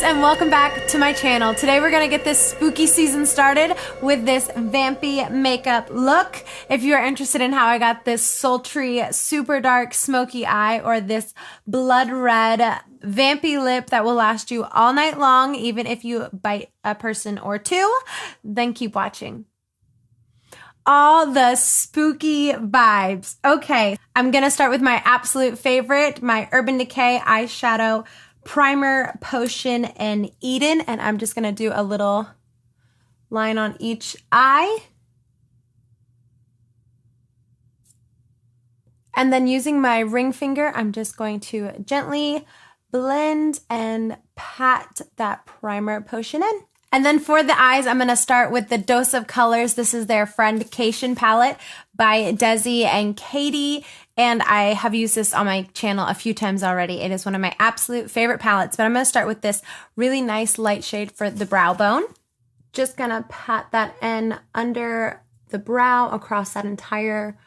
and welcome back to my channel. Today we're gonna get this spooky season started with this Vampy Makeup look. If you are interested in how I got this sultry, super dark, smoky eye or this blood red vampy lip that will last you all night long, even if you bite a person or two, then keep watching. All the spooky vibes. Okay, I'm gonna start with my absolute favorite, my Urban Decay eyeshadow primer potion in Eden, and I'm just gonna do a little line on each eye. And then using my ring finger, I'm just going to gently blend and pat that primer potion in. And then for the eyes, I'm gonna start with the Dose of Colors. This is their FRIENDCATION palette by DESI and KATY. And I have used this on my channel a few times already. It is one of my absolute favorite palettes, but I'm gonna start with this really nice light shade for the brow bone. Just gonna pat that in under the brow, across that entire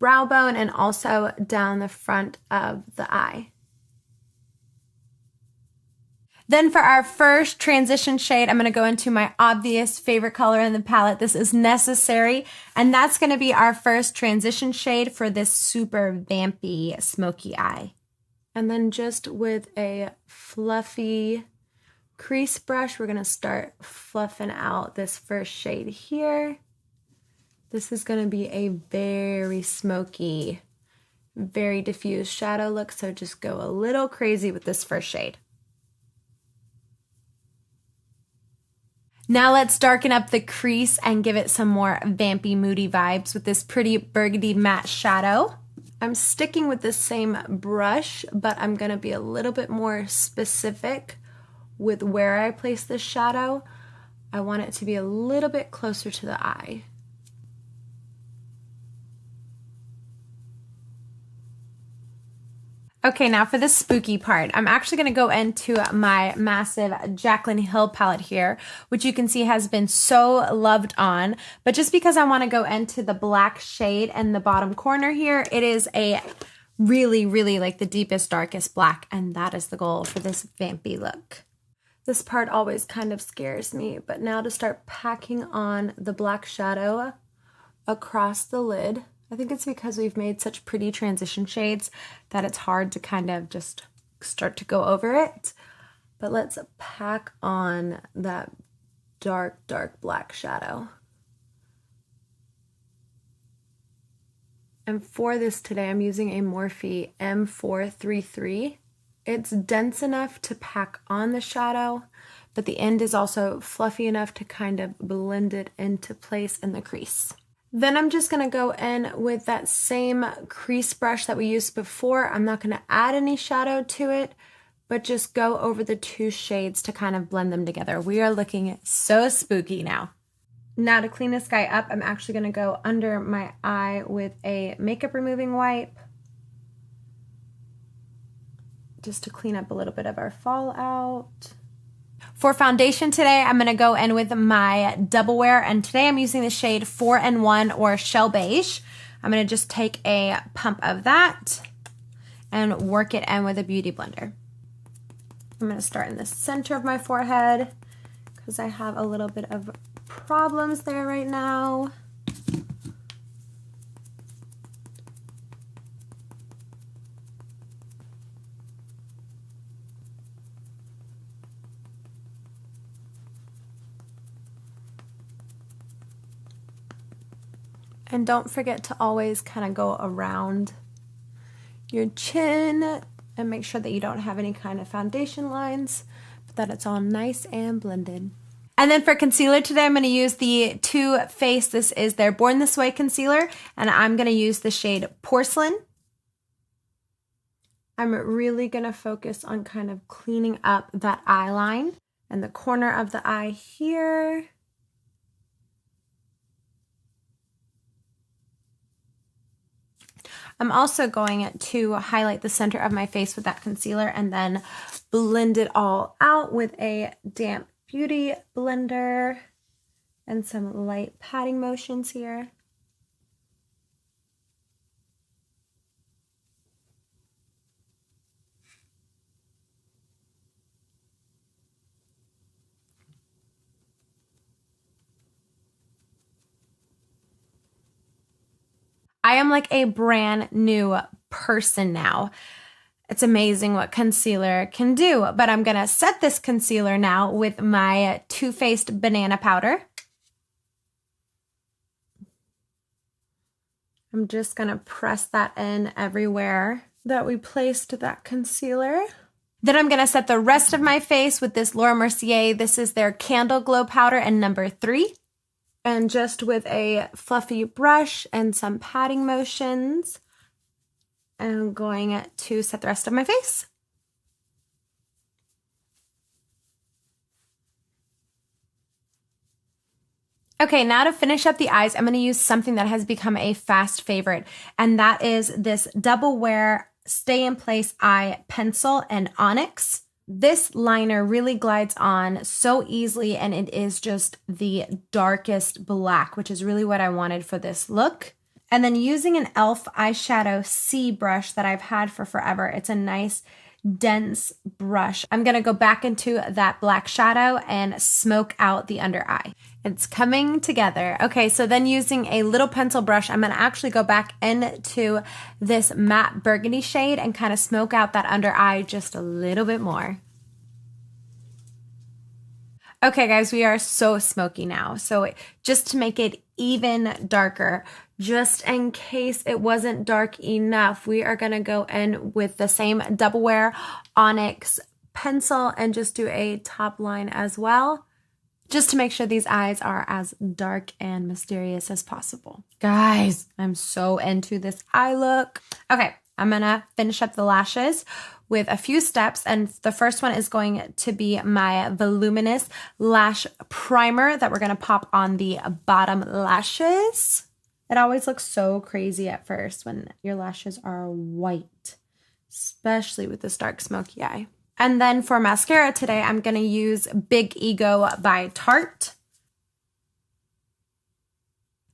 brow bone, and also down the front of the eye. Then for our first transition shade, I'm gonna go into my obvious favorite color in the palette. This is Necessary, and that's gonna be our first transition shade for this super vampy smoky eye. And then just with a fluffy crease brush, we're gonna start fluffing out this first shade here. This is gonna be a very smoky, very diffuse shadow look, so just go a little crazy with this first shade. Now let's darken up the crease and give it some more vampy, moody vibes with this pretty burgundy matte shadow. I'm sticking with the same brush, but I'm gonna be a little bit more specific with where I place this shadow. I want it to be a little bit closer to the eye. Okay, now for the spooky part, I'm actually gonna go into my massive JACLYN Hill palette here, which you can see has been so loved on, but just because I wanna go into the black shade in the bottom corner here, it is a really, really like the deepest, darkest black, and that is the goal for this vampy look. This part always kind of scares me, but now to start packing on the black shadow across the lid. I think it's because we've made such pretty transition shades that it's hard to kind of just start to go over it. But let's pack on that dark, dark black shadow. And for this today, I'm using a Morphe M433. It's dense enough to pack on the shadow, but the end is also fluffy enough to kind of blend it into place in the crease. Then I'm just gonna go in with that same crease brush that we used before. I'm not gonna add any shadow to it, but just go over the two shades to kind of blend them together. We are looking so spooky now. Now to clean this guy up, I'm actually gonna go under my eye with a makeup removing wipe, just to clean up a little bit of our fallout. For foundation today, I'm gonna go in with my Double Wear, and today I'm using the shade 4-in-1 or Shell Beige. I'm gonna just take a pump of that and work it in with a beauty blender. I'm gonna start in the center of my forehead because I have a little bit of problems there right now. And don't forget to always kind of go around your chin and make sure that you don't have any kind of foundation lines, but that it's all nice and blended. And then for concealer today, I'm going to use the Too Faced. This is their Born This Way concealer, and I'm going to use the shade Porcelain. I'm really going to focus on kind of cleaning up that eye line and the corner of the eye here. I'm also going to highlight the center of my face with that concealer and then blend it all out with a damp beauty blender and some light patting motions here. I am like a brand new person now. It's amazing what concealer can do, but I'm gonna set this concealer now with my Too Faced Banana Powder. I'm just gonna press that in everywhere that we placed that concealer. Then I'm gonna set the rest of my face with this Laura Mercier. This is their Candle Glow Powder in number 3. And just with a fluffy brush and some patting motions, I'm going to set the rest of my face. Okay, now to finish up the eyes, I'm going to use something that has become a fast favorite, and that is this Double Wear Stay in Place Eye Pencil in Onyx. This liner really glides on so easily, and it is just the darkest black, which is really what I wanted for this look. And then using an e.l.f. eyeshadow C brush that I've had for forever, it's a nice dense brush. I'm gonna go back into that black shadow and smoke out the under eye. It's coming together. Okay, so then using a little pencil brush, I'm gonna actually go back into this matte burgundy shade and kind of smoke out that under eye just a little bit more. Okay guys, we are so smoky now. So just to make it even darker, just in case it wasn't dark enough, we are gonna go in with the same Double Wear Onyx pencil and just do a top line as well, just to make sure these eyes are as dark and mysterious as possible. Guys, I'm so into this eye look. Okay, I'm gonna finish up the lashes with a few steps, and the first one is going to be my Voluminous Lash Primer that we're gonna pop on the bottom lashes. It always looks so crazy at first when your lashes are white, especially with this dark smoky eye. And then for mascara today, I'm gonna use Big Ego by Tarte.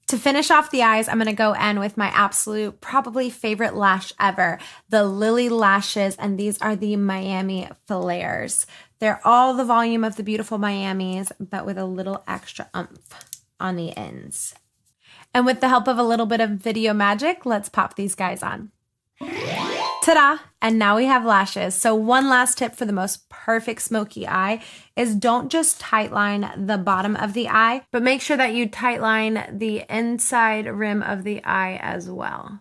To finish off the eyes, I'm gonna go in with my absolute, probably favorite lash ever, the Lilly lashes, and these are the Miami Flares. They're all the volume of the beautiful Miamis, but with a little extra oomph on the ends. And with the help of a little bit of video magic, let's pop these guys on. Ta-da! And now we have lashes. So one last tip for the most perfect smoky eye is don't just tightline the bottom of the eye, but make sure that you tightline the inside rim of the eye as well,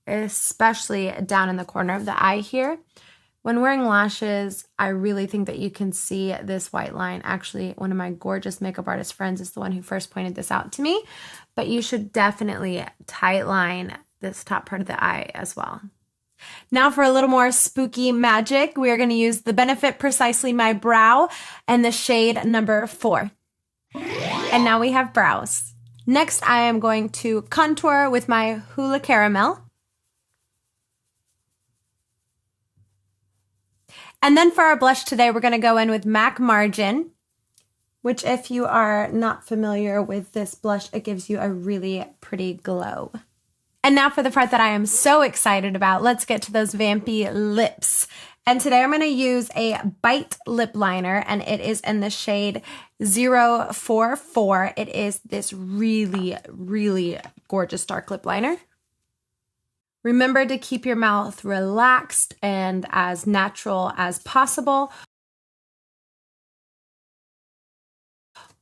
especially down in the corner of the eye here. When wearing lashes, I really think that you can see this white line. Actually, one of my gorgeous makeup artist friends is the one who first pointed this out to me, but you should definitely tightline this top part of the eye as well. Now for a little more spooky magic, we are going to use the Benefit Precisely My Brow and the shade number 4. And now we have brows. Next, I am going to contour with my HOOLA Caramel. And then for our blush today, we're going to go in with MAC Margin, which if you are not familiar with this blush, it gives you a really pretty glow. And now for the part that I am so excited about, let's get to those vampy lips. And today I'm going to use a Bite lip liner, and it is in the shade 044. It is this really, really gorgeous dark lip liner. Remember to keep your mouth relaxed and as natural as possible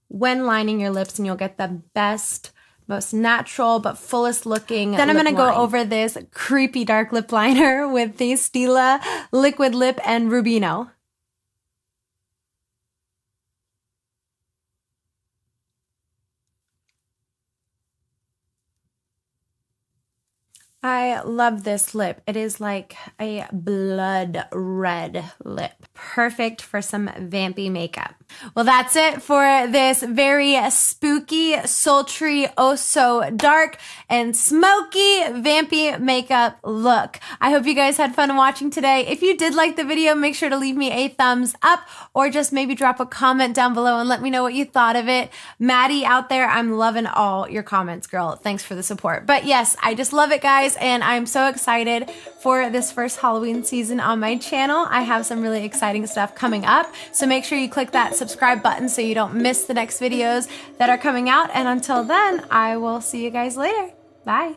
when lining your lips, and you'll get the best, most natural but fullest looking. Then I'm going to go over this creepy dark lip liner with the Stila Liquid Lip and Rubino. I love this lip. It is like a blood red lip. Perfect for some vampy makeup. Well, that's it for this very spooky, sultry, oh so dark and smoky vampy makeup look. I hope you guys had fun watching today. If you did like the video, make sure to leave me a thumbs up or just maybe drop a comment down below and let me know what you thought of it. Maddie out there, I'm loving all your comments, girl. Thanks for the support. But yes, I just love it, guys, and I'm so excited for this first Halloween season on my channel. I have some really exciting stuff coming up, so make sure you click that subscribe button so you don't miss the next videos that are coming out. And until then, I will see you guys later. Bye.